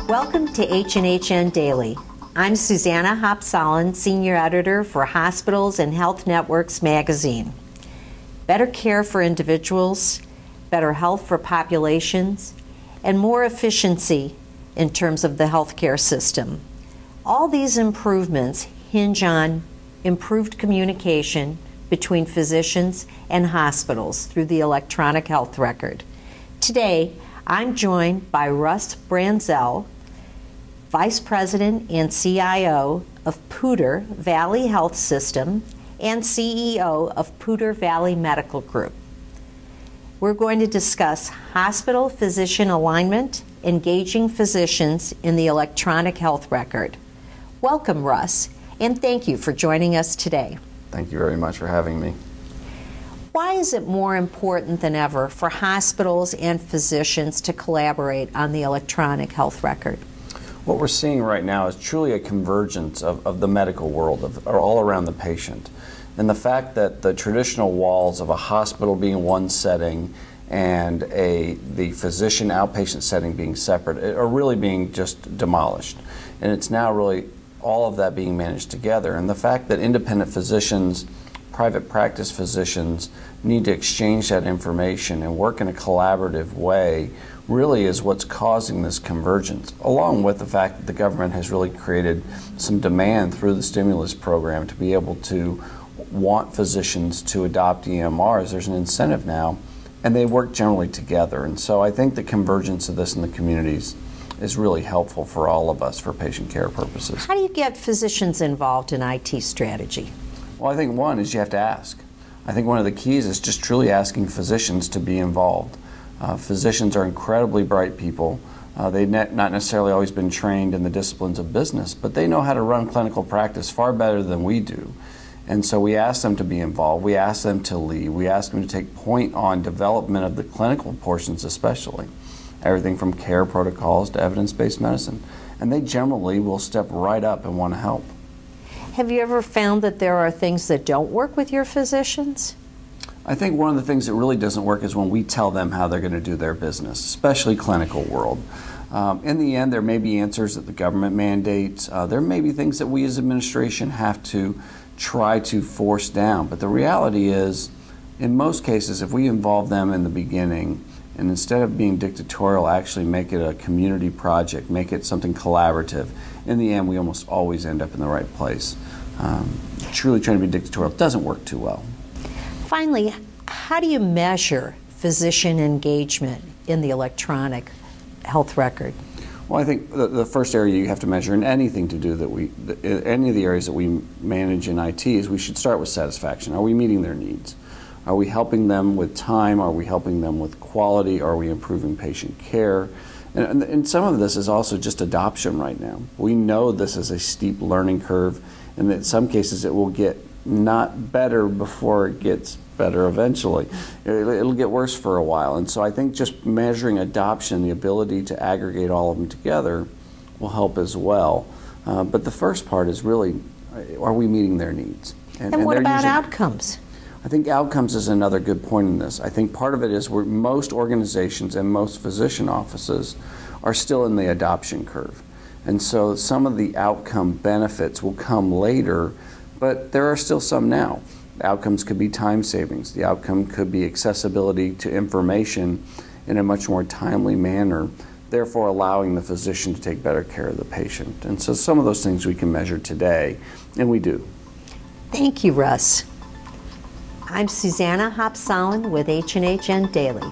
Welcome to H&HN Daily. I'm Susanna Hopsolin, Senior Editor for Hospitals and Health Networks magazine. Better care for individuals, better health for populations, and more efficiency in terms of the healthcare system. All these improvements hinge on improved communication between physicians and hospitals through the electronic health record. Today, I'm joined by Russ Branzell, Vice President and CIO of Poudre Valley Health System and CEO of Poudre Valley Medical Group. We're going to discuss hospital-physician alignment, engaging physicians in the electronic health record. Welcome, Russ, and thank you for joining us today. Thank you very much for having me. Why is it more important than ever for hospitals and physicians to collaborate on the electronic health record? What we're seeing right now is truly a convergence of the medical world, all around the patient. And the fact that the traditional walls of a hospital being one setting and the physician outpatient setting being separate are really being just demolished. And it's now really all of that being managed together. And the fact that independent physicians, private practice physicians need to exchange that information and work in a collaborative way really is what's causing this convergence, along with the fact that the government has really created some demand through the stimulus program to be able to want physicians to adopt EMRs. There's an incentive now, and they work generally together. And so I think the convergence of this in the communities is really helpful for all of us for patient care purposes. How do you get physicians involved in IT strategy? Well, I think one is you have to ask. I think one of the keys is just truly asking physicians to be involved. Physicians are incredibly bright people. They've not necessarily always been trained in the disciplines of business, but they know how to run clinical practice far better than we do. And so we ask them to be involved. We ask them to lead. We ask them to take point on development of the clinical portions especially. Everything from care protocols to evidence-based medicine. And they generally will step right up and want to help. Have you ever found that there are things that don't work with your physicians? I think one of the things that really doesn't work is when we tell them how they're going to do their business, especially clinical world. In the end, there may be answers that the government mandates. There may be things that we as administration have to try to force down. But the reality is, in most cases, if we involve them in the beginning, and instead of being dictatorial, actually make it a community project, make it something collaborative, in the end, we almost always end up in the right place. Truly trying to be dictatorial doesn't work too well. Finally, how do you measure physician engagement in the electronic health record? Well, I think the first area you have to measure in anything to do any of the areas that we manage in IT is we should start with satisfaction. Are we meeting their needs? Are we helping them with time? Are we helping them with quality? Are we improving patient care? And some of this is also just adoption right now. We know this is a steep learning curve, and in some cases it will get not better before it gets better eventually. It'll get worse for a while. And so I think just measuring adoption, the ability to aggregate all of them together, will help as well. But the first part is really, are we meeting their needs? And what about outcomes? I think outcomes is another good point in this. I think part of it is where most organizations and most physician offices are still in the adoption curve. And so some of the outcome benefits will come later, but there are still some now. The outcomes could be time savings. The outcome could be accessibility to information in a much more timely manner, therefore allowing the physician to take better care of the patient. And so some of those things we can measure today, and we do. Thank you, Russ. I'm Susanna Hopsolin with H&HN Daily.